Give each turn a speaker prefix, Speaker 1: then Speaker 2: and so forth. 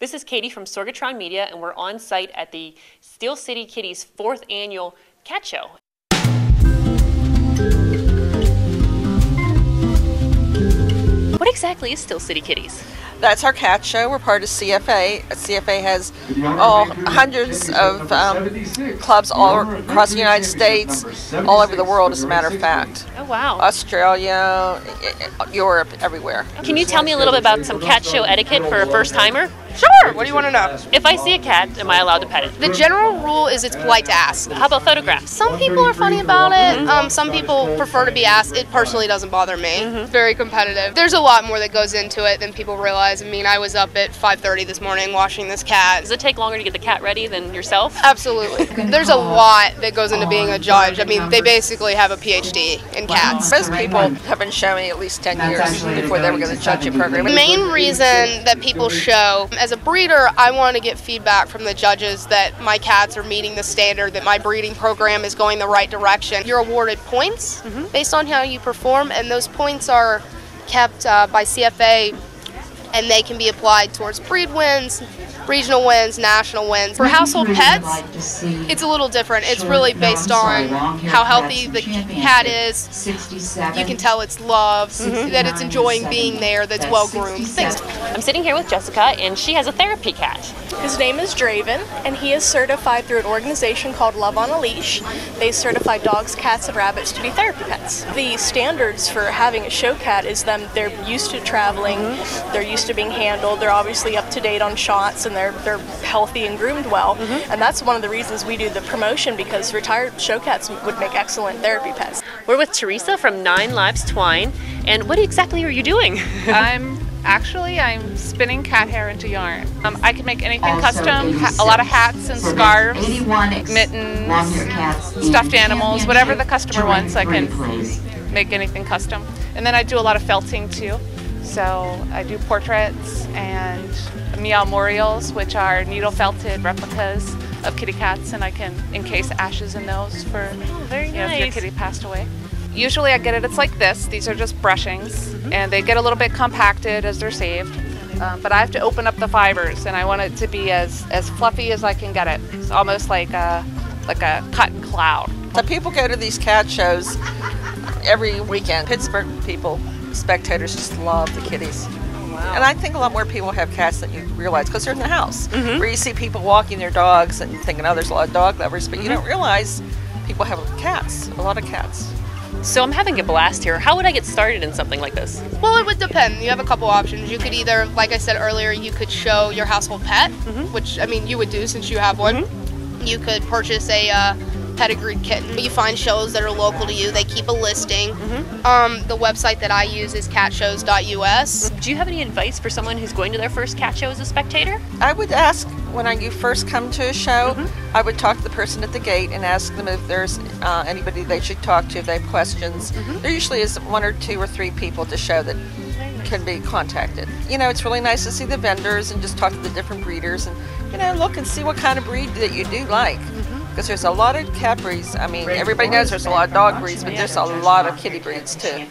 Speaker 1: This is Katie from Sorgatron Media, and we're on site at the Steel City Kitties 4th Annual Cat Show. What exactly is Steel City Kitties?
Speaker 2: That's our cat show. We're part of CFA. CFA has hundreds of clubs all across the United States, all over the world, as a matter of fact.
Speaker 1: Oh, wow.
Speaker 2: Australia, Europe, everywhere.
Speaker 1: Can you tell me a little bit about some cat show etiquette for a first-timer?
Speaker 3: Sure, what do you want to know?
Speaker 1: If I see a cat, am I allowed to pet it?
Speaker 3: The general rule is it's polite to ask.
Speaker 1: How about photographs?
Speaker 3: Some people are funny about it. Some people prefer to be asked. It personally doesn't bother me. It's very competitive. There's a lot more that goes into it than people realize. I mean, I was up at 5:30 this morning washing this cat.
Speaker 1: Does it take longer to get the cat ready than yourself?
Speaker 3: Absolutely. There's a lot that goes into being a judge. I mean, they basically have a PhD in cats.
Speaker 2: Most people have been showing at least 10 years before they were going to judge a program.
Speaker 3: The main reason that people show, as a breeder, I want to get feedback from the judges that my cats are meeting the standard, that my breeding program is going the right direction. You're awarded points based on how you perform, and those points are kept by CFA, and they can be applied towards breed wins, regional wins, national wins. For household pets, it's a little different. It's really based on how healthy the cat is. You can tell it's loved, that it's enjoying being there, that's well groomed. Things.
Speaker 1: I'm sitting here with Jessica, and she has a therapy cat.
Speaker 4: His name is Draven, and he is certified through an organization called Love on a Leash. They certify dogs, cats, and rabbits to be therapy pets. The standards for having a show cat is they're used to traveling, they're used to being handled, they're obviously up to date on shots, and they're healthy and groomed well. And that's one of the reasons we do the promotion, because retired show cats would make excellent therapy pets.
Speaker 1: We're with Teresa from 9 Lives Twine, and what exactly are you doing?
Speaker 5: I'm spinning cat hair into yarn. I can make anything custom, a lot of hats and scarves, mittens, stuffed animals, whatever the customer wants, I can make anything custom. And then I do a lot of felting too. So I do portraits and meow memorials, which are needle felted replicas of kitty cats, and I can encase ashes in those for if your kitty passed away. Usually I get it, it's like this. These are just brushings, and they get a little bit compacted as they're saved. But I have to open up the fibers, and I want it to be as fluffy as I can get it. It's almost like a cotton cloud.
Speaker 2: So people go to these cat shows every weekend. Pittsburgh people, spectators, just love the kitties. And I think a lot more people have cats than you realize, because they're in the house, where you see people walking their dogs and thinking, oh, there's a lot of dog lovers, but you don't realize people have cats, a lot of cats.
Speaker 1: So I'm having a blast here. How would I get started in something like this?
Speaker 3: Well, it would depend. You have a couple options. You could either, like I said earlier, you could show your household pet, which, I mean, you would do since you have one. You could purchase a pedigreed kitten. You find shows that are local to you. They keep a listing. The website that I use is catshows.us.
Speaker 1: Do you have any advice for someone who's going to their first cat show as a spectator?
Speaker 2: I would ask, when you first come to a show, I would talk to the person at the gate and ask them if there's anybody they should talk to if they have questions. There usually is 1 or 2 or 3 people at the show that can be contacted. You know, it's really nice to see the vendors and just talk to the different breeders and, you know, look and see what kind of breed that you do like. Because there's a lot of cat breeds. I mean, everybody knows there's a lot of dog breeds, but there's a lot of kitty breeds too.